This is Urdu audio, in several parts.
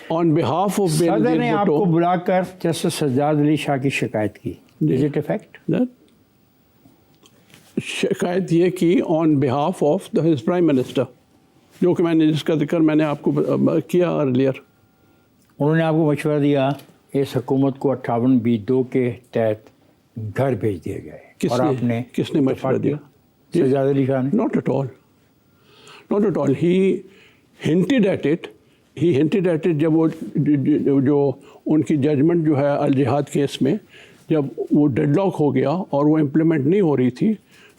on behalf of صدر نے Benazir آپ کو Bhutto, بلا کر جسٹس سجاد علی شاہ کی شکایت کی. Is it a fact? شکایت یہ کی on behalf of his prime minister, جو کہ میں نے جس کا ذکر میں نے آپ کو کیا ارلیئر. انہوں نے آپ کو مشورہ دیا اس حکومت کو 58B2 کے تحت گھر بھیج دیا گیا اور آپ نے کس نے مشورہ دیا؟ سجاد علی شاہ نے. Not at all. Not at all. He hinted at it. He hinted at it جب وہ جو ان کی ججمنٹ جو ہے الجہاد کیس میں جب وہ ڈیڈ لاک ہو گیا اور وہ امپلیمنٹ نہیں ہو رہی تھی،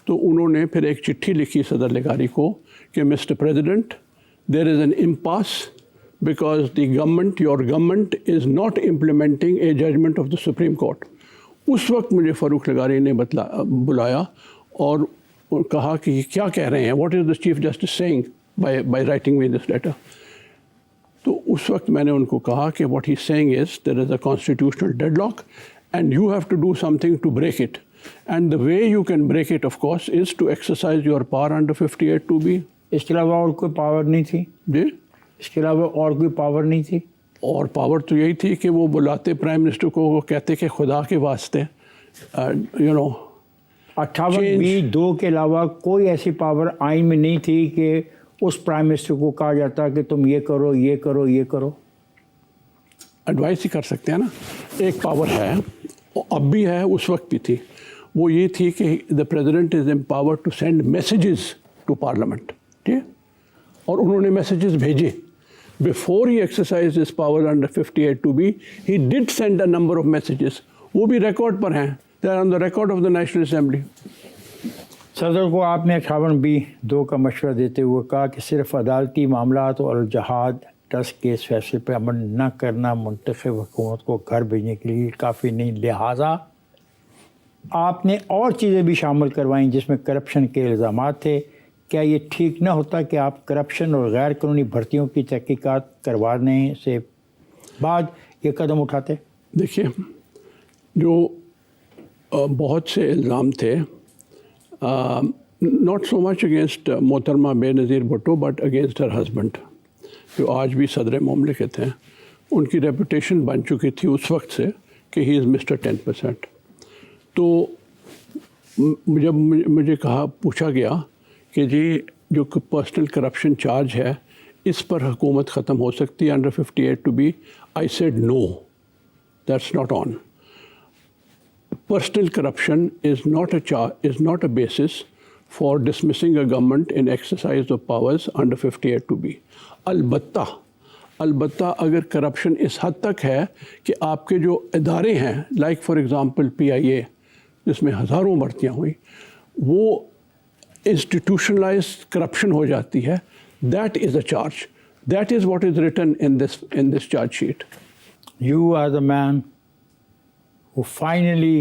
تو انہوں نے پھر ایک چٹھی لکھی صدر لغاری کو کہ mister president there is an impasse because the government your government is not implementing a judgment of the Supreme Court. اس وقت مجھے فاروق لغاری نے بلایا اور کہا کہ یہ کیا کہہ رہے ہیں، what is the chief justice seeing by writing me this letter. تو اس وقت میں نے ان کو کہا کہ what he seeing is there is a constitutional deadlock and you have to do something to break it. And the way you can break it, of course, is to exercise your power under 58(2)(b. اس کے علاوہ اور کوئی پاور نہیں تھی؟ جی، اس کے علاوہ اور کوئی پاور نہیں تھی؟ اور پاور تو یہی تھی کہ وہ بلاتے پرائم منسٹر کو، وہ کہتے کہ خدا کے واسطے 58B2 کے علاوہ کوئی ایسی پاور آئین میں نہیں تھی کہ اس پرائم منسٹر کو کہا جاتا کہ تم یہ کرو یہ کرو یہ کرو. ایڈوائس ہی کر سکتے ہیں نا. ایک پاور ہے، اب بھی ہے، اس وقت بھی تھی. وہ یہ تھی کہ the president is empowered to send messages to parliament. ٹھیک ہے، اور انہوں نے میسیجز بھیجے. Before he exercise this power under 58(2)(b he did send a number of messages. وہ بھی ریکارڈ پر ہیں، they are on the record of the National Assembly. صدر کو آپ نے 58B2 کا مشورہ دیتے ہوئے کہا کہ صرف عدالتی معاملات اور الجہاد ٹرسٹ کیس فیصلے پر عمل نہ کرنا منتخب حکومت کو گھر بھیجنے کے لیے کافی نہیں، لہٰذا آپ نے اور چیزیں بھی شامل کروائیں جس میں کرپشن کے الزامات تھے. کیا یہ ٹھیک نہ ہوتا کہ آپ کرپشن اور غیر قانونی بھرتیوں کی تحقیقات کروانے سے بعد یہ قدم اٹھاتے؟ دیکھیے، جو بہت سے الزام تھے، ناٹ سو مچ اگینسٹ محترمہ Benazir Bhutto but against her husband, جو آج بھی صدر مملکت ہیں. ان کی ریپوٹیشن بن چکی تھی اس وقت سے کہ ہی از مسٹر 10%. تو جب مجھے پوچھا گیا کہ جی جو پرسنل کرپشن چارج ہے اس پر حکومت ختم ہو سکتی ہے under 58(2)(b، I said no, that's not on. Personal corruption is not a basis for dismissing a government in exercise of powers under 58(2)(b. البتہ اگر کرپشن اس حد تک ہے کہ آپ کے جو ادارے ہیں، لائک فار ایگزامپل PIA جس میں ہزاروں بھرتیاں ہوئیں، وہ انسٹیٹیوشنلائز کرپشن ہو جاتی ہے، that is a charge. That is what is written in this charge sheet. You are the man who finally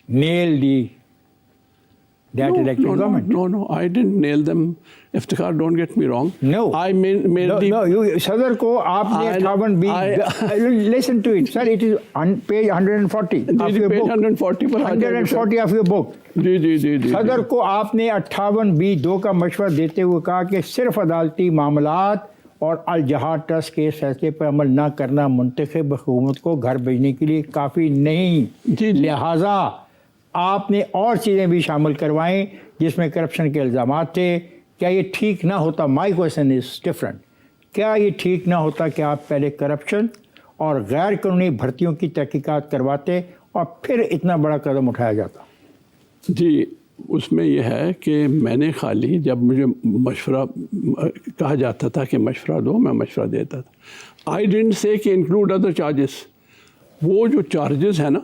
nailed that elected government. No, I didn't nail them. Iftikhar, don't get me wrong. No. I made صدر کو آپ نے 58B. Listen to it, sir. It is on page 140 of your book. 140 of your book. جی. صدر کو آپ نے 58B2 کا مشورہ دیتے ہوئے کہا کہ صرف عدالتی معاملات اور الجہاد ٹرسٹ کے فیصلے پر عمل نہ کرنا منتخب حکومت کو گھر بھیجنے کے لیے کافی نہیں. لہٰذا آپ نے اور چیزیں بھی شامل کروائیں جس میں کرپشن کے الزامات تھے. کیا یہ ٹھیک نہ ہوتا؟ مائی کویشچن از ڈفرنٹ. کیا یہ ٹھیک نہ ہوتا کہ آپ پہلے کرپشن اور غیر قانونی بھرتیوں کی تحقیقات کرواتے اور پھر اتنا بڑا قدم اٹھایا جاتا؟ جی، اس میں یہ ہے کہ میں نے خالی جب مجھے مشورہ کہا جاتا تھا کہ مشورہ دو، میں مشورہ دیتا تھا. آئی ڈنٹ سے کہ انکلوڈ ادر چارجز. وہ جو چارجز ہیں نا،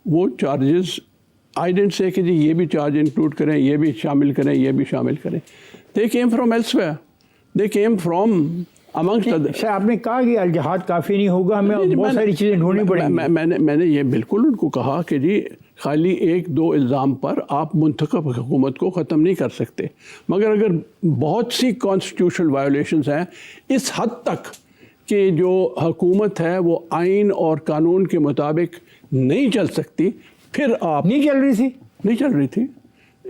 وہ چارجز آئی ڈنٹ سے کہ جی یہ بھی چارج انکلوڈ کریں، یہ بھی شامل کریں، یہ بھی شامل کریں. They came from elsewhere, they came from amongst other. Sir آپ نے کہا کہ الجہاد کافی نہیں ہوگا، ہمیں بہت ساری چیزیں ڈھونڈنی پڑیں گی. میں نے یہ بالکل ان کو کہا کہ جی خالی ایک دو الزام پر آپ منتخب حکومت کو ختم نہیں کر سکتے، مگر اگر بہت سی کانسٹیٹیوشنل وائولیشنز ہیں اس حد تک کہ جو حکومت ہے وہ آئین اور قانون کے مطابق نہیں چل سکتی، پھر آپ نہیں چل رہی تھی.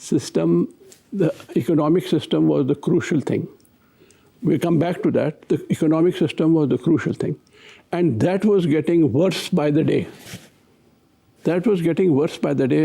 System, the economic system was the crucial thing. We come back to that. The economic system was the crucial thing. And that was getting worse by the day. That was getting worse by the day.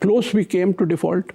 close we came to default.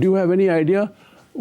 do you have any idea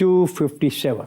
257।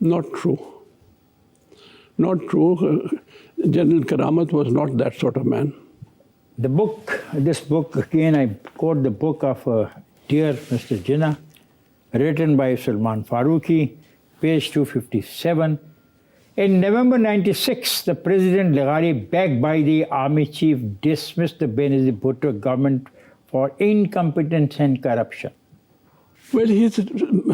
Not true. Not true. General Karamat was not that sort of man. This book, again I quote the book of Dear Mr. Jinnah, written by Salman Farooqi, page 257. In November 96, the President Laghari, backed by the Army Chief, dismissed the Benazir Bhutto government for incompetence and corruption. Well, he's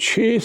6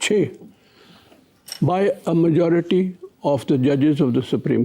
6 by a majority of the judges of the Supreme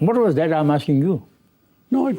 What was that? I'm asking you. No, it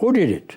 Who did it?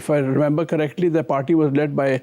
if I remember correctly, the party was led by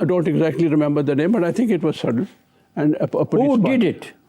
I don't exactly remember the name, but I think it was Sadal. And a police Who party. did it?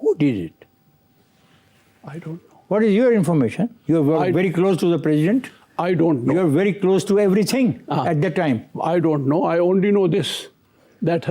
Who did it? I don't know. What is your information? You were I- very close to the president. I don't know. You are very close to everything at that time. I don't know. I only know this, that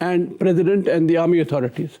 and president and the army authorities.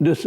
this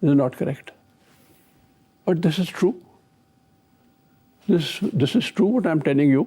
this is not correct. But this is true. This is true what I'm telling you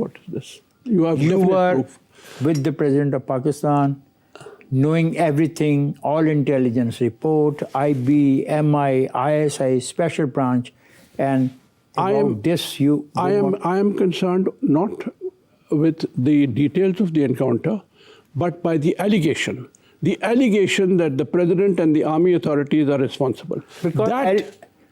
What is this? You have You definite were proof. with the president of Pakistan, knowing everything, all intelligence report, IB, MI, ISI, special branch, and I about am- this you. I am concerned not with the details of the encounter, but by the allegation. The allegation that the president and the army authorities are responsible. because that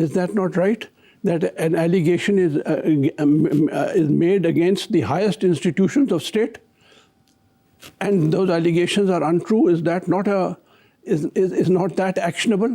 is that not right? That an allegation is made against the highest institutions of state, and those allegations are untrue. Is that not is not that actionable?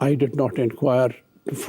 I did not inquire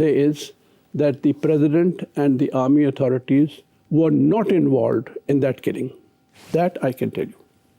say is that the president and the army authorities were not involved in that killing. That I can tell you.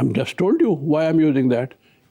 I'm just told you why I'm using that.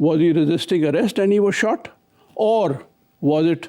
was he resisting arrest and he was shot, or was it